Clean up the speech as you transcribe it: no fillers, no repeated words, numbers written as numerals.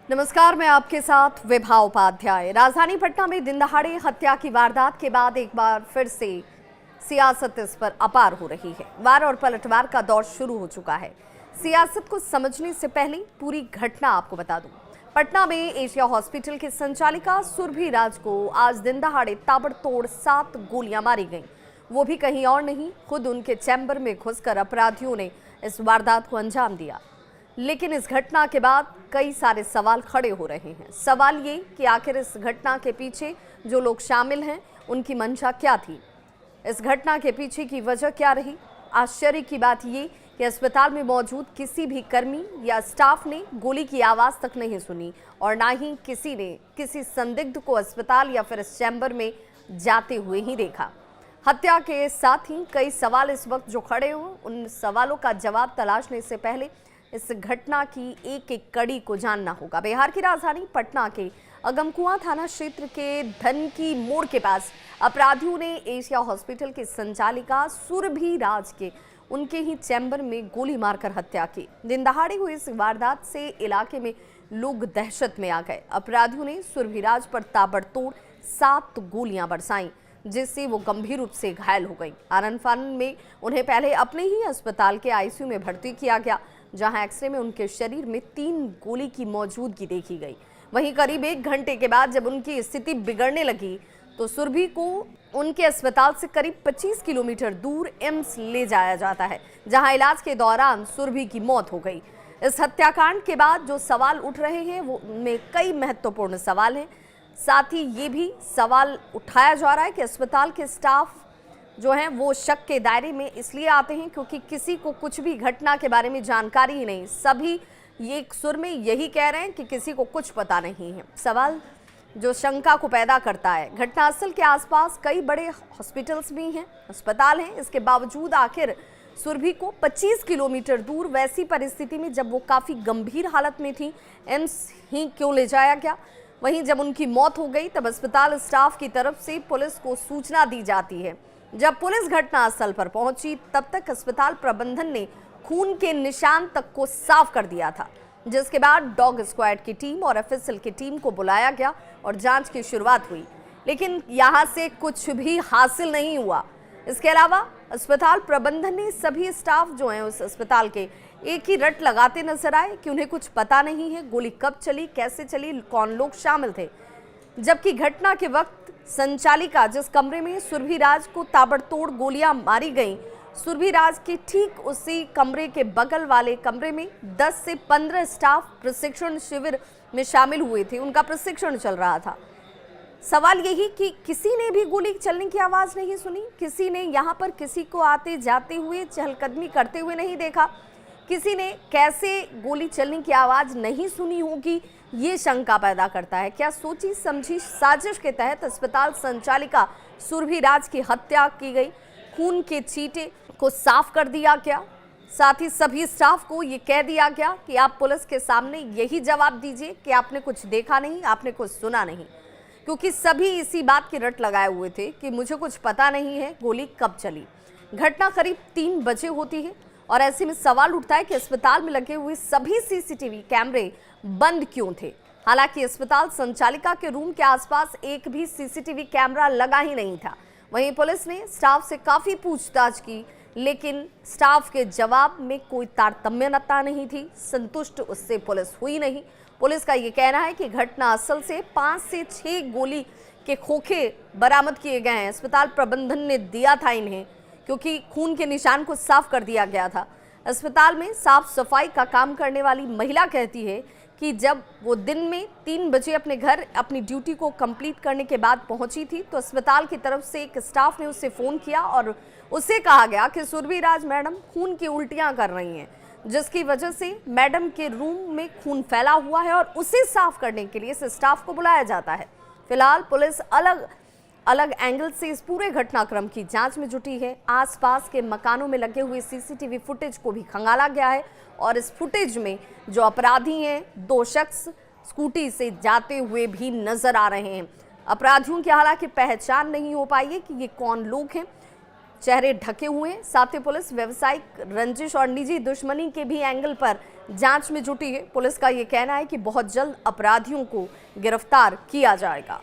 नमस्कार, मैं आपके साथ विभा उपाध्याय। राजधानी पटना में दिन दहाड़े हत्या की वारदात के बाद एक बार फिर से सियासत इस पर अपार हो रही है। वार और पलटवार का दौर शुरू हो चुका है। सियासत को समझने से पहले पूरी घटना आपको बता दूं। पटना में एशिया हॉस्पिटल की संचालिका सुरभि राज को आज दिन दहाड़े ताबड़तोड़ 7 गोलियां मारी गईं। वो भी कहीं और नहीं, खुद उनके चैम्बर में घुसकर अपराधियों ने इस वारदात को अंजाम दिया। लेकिन इस घटना के बाद कई सारे सवाल खड़े हो रहे हैं। सवाल ये कि आखिर इस घटना के पीछे जो लोग शामिल हैं उनकी मंशा क्या थी, इस घटना के पीछे की वजह क्या रही। आश्चर्य की बात ये कि अस्पताल में मौजूद किसी भी कर्मी या स्टाफ ने गोली की आवाज़ तक नहीं सुनी और ना ही किसी ने किसी संदिग्ध को अस्पताल या फिर इस चैम्बर में जाते हुए ही देखा। हत्या के साथ ही कई सवाल इस वक्त जो खड़े हों, उन सवालों का जवाब तलाशने से पहले इस घटना की एक एक कड़ी को जानना होगा। बिहार की राजधानी पटना के अगमकुआं थाना क्षेत्र के धनकी मोड़ के पास अपराधियों ने एशिया हॉस्पिटल की संचालिका सुरभि राज के उनके ही चैम्बर में गोली मारकर हत्या की। दिन दहाड़े हुई इस वारदात से इलाके में लोग दहशत में आ गए। अपराधियों ने सुरभि राज पर ताबड़तोड़ 7 गोलियां बरसाईं, जिससे वो गंभीर रूप से घायल हो गई। आनन फानन में उन्हें पहले अपने ही अस्पताल के आईसीयू में भर्ती किया गया, जहां एक्सरे में उनके शरीर में 3 गोली की मौजूदगी देखी गई। वहीं करीब 1 घंटे के बाद जब उनकी स्थिति बिगड़ने लगी तो सुरभि को उनके अस्पताल से करीब 25 किलोमीटर दूर एम्स ले जाया जाता है, जहां इलाज के दौरान सुरभि की मौत हो गई। इस हत्याकांड के बाद जो सवाल उठ रहे हैं वो उनमें कई महत्वपूर्ण सवाल हैं। साथ ही ये भी सवाल उठाया जा रहा है कि अस्पताल के स्टाफ जो हैं वो शक के दायरे में इसलिए आते हैं क्योंकि किसी को कुछ भी घटना के बारे में जानकारी ही नहीं। सभी ये एक सुर में यही कह रहे हैं कि किसी को कुछ पता नहीं है। सवाल जो शंका को पैदा करता है। घटनास्थल के आसपास कई बड़े हॉस्पिटल्स भी हैं, अस्पताल हैं, इसके बावजूद आखिर सुरभि को 25 किलोमीटर दूर वैसी परिस्थिति में जब वो काफ़ी गंभीर हालत में थी एम्स ही क्यों ले जाया गया। वहीं जब उनकी मौत हो गई तब अस्पताल स्टाफ की तरफ से पुलिस को सूचना दी जाती है। जब पुलिस घटनास्थल पर पहुंची तब तक अस्पताल प्रबंधन ने खून के निशान तक को साफ कर दिया था, जिसके बाद डॉग स्क्वाड की टीम और एफएसएल की टीम को बुलाया गया और जांच की शुरुआत हुई। लेकिन यहां से कुछ भी हासिल नहीं हुआ। इसके अलावा अस्पताल प्रबंधन ने सभी स्टाफ जो हैं उस अस्पताल के एक ही रट लगाते नजर आए कि उन्हें कुछ पता नहीं है गोली कब चली, कैसे चली, कौन लोग शामिल थे। जबकि घटना के वक्त संचालिका जिस कमरे में सुरभि राज को ताबड़तोड़ गोलियां मारी गईं, सुरभि राज के ठीक उसी कमरे के बगल वाले कमरे में 10 से 15 स्टाफ प्रशिक्षण शिविर में शामिल हुए थे। उनका प्रशिक्षण चल रहा था। सवाल यही कि किसी ने भी गोली चलने की आवाज नहीं सुनी, किसी ने यहाँ पर किसी को आते जाते हुए चहलकदमी करते हुए नहीं देखा, किसी ने कैसे गोली चलने की आवाज नहीं सुनी होगी, ये शंका पैदा करता है। क्या सोची समझी साजिश के तहत अस्पताल संचालिका सुरभि राज की हत्या की गई? खून के छींटे को साफ कर दिया गया। साथ ही सभी स्टाफ को ये कह दिया गया कि आप पुलिस के सामने यही जवाब दीजिए कि आपने कुछ देखा नहीं, आपने कुछ सुना नहीं, क्योंकि सभी इसी बात की रट लगाए हुए थे कि मुझे कुछ पता नहीं है गोली कब चली। घटना करीब 3 बजे होती है और ऐसे में सवाल उठता है कि अस्पताल में लगे हुए सभी सीसीटीवी कैमरे बंद क्यों थे। हालांकि अस्पताल संचालिका के रूम के आसपास एक भी सीसीटीवी कैमरा लगा ही नहीं था। वहीं पुलिस ने स्टाफ से काफी पूछताछ की, लेकिन स्टाफ के जवाब में कोई तारतम्यता नहीं थी। संतुष्ट उससे पुलिस हुई नहीं। पुलिस का ये कहना है कि घटना असल से 5 से 6 गोली के खोखे बरामद किए गए हैं। अस्पताल प्रबंधन ने दिया था इन्हें, क्योंकि खून के निशान को साफ कर दिया गया था। अस्पताल में साफ सफाई का काम करने वाली महिला कहती है कि जब वो दिन में 3 बजे अपने घर अपनी ड्यूटी को कंप्लीट करने के बाद पहुंची थी तो अस्पताल की तरफ से एक स्टाफ ने उससे फ़ोन किया और उससे कहा गया कि सुरभि राज मैडम खून की उल्टियां कर रही हैं, जिसकी वजह से मैडम के रूम में खून फैला हुआ है और उसे साफ करने के लिए इस स्टाफ को बुलाया जाता है। फिलहाल पुलिस अलग अलग एंगल से इस पूरे घटनाक्रम की जांच में जुटी है। आसपास के मकानों में लगे हुए सीसीटीवी फुटेज को भी खंगाला गया है और इस फुटेज में जो अपराधी हैं 2 शख्स स्कूटी से जाते हुए भी नजर आ रहे हैं। अपराधियों की हालांकि पहचान नहीं हो पाई है कि ये कौन लोग हैं। चेहरे ढके हुए हैं। साथ ही पुलिस व्यवसायिक रंजिश और निजी दुश्मनी के भी एंगल पर जांच में जुटी है। पुलिस का ये कहना है कि बहुत जल्द अपराधियों को गिरफ्तार किया जाएगा।